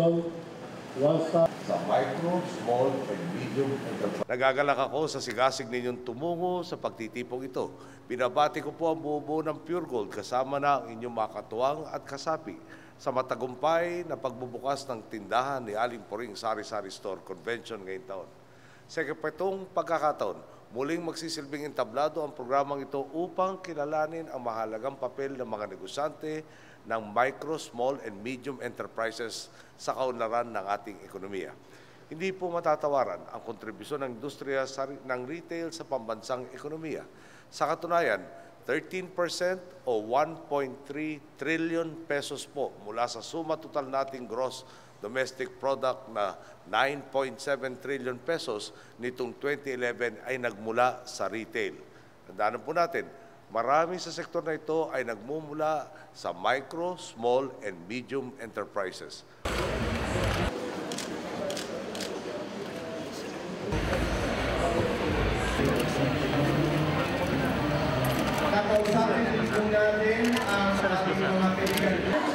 Luzon, Wasa. Sa micro, small, and medium enterprise. Nagagalak ako sa sigasig ninyong tumungo sa pagtitipong ito. Binabati ko po ang buo ng Pure Gold kasama na ang inyong mga katuwang at kasapi sa matagumpay na pagbubukas ng tindahan ni Aling Poring Sari-Sari Store Convention ngayong taon. Sa ikapitong pagkakataon, muling magsisilbing entablado ang programang ito upang kilalanin ang mahalagang papel ng mga negosyante ng micro, small, and medium enterprises sa kaunlaran ng ating ekonomiya. Hindi po matatawaran ang kontribusyon ng industriya ng retail sa pambansang ekonomiya. Sa katunayan, 13% o 1.3 trillion pesos po mula sa suma total nating gross domestic product na 9.7 trillion pesos nitong 2011 ay nagmula sa retail. Tandaan po natin, marami sa sektor na ito ay nagmumula sa micro, small, and medium enterprises. Nakausapin po natin ang mga kaibigan.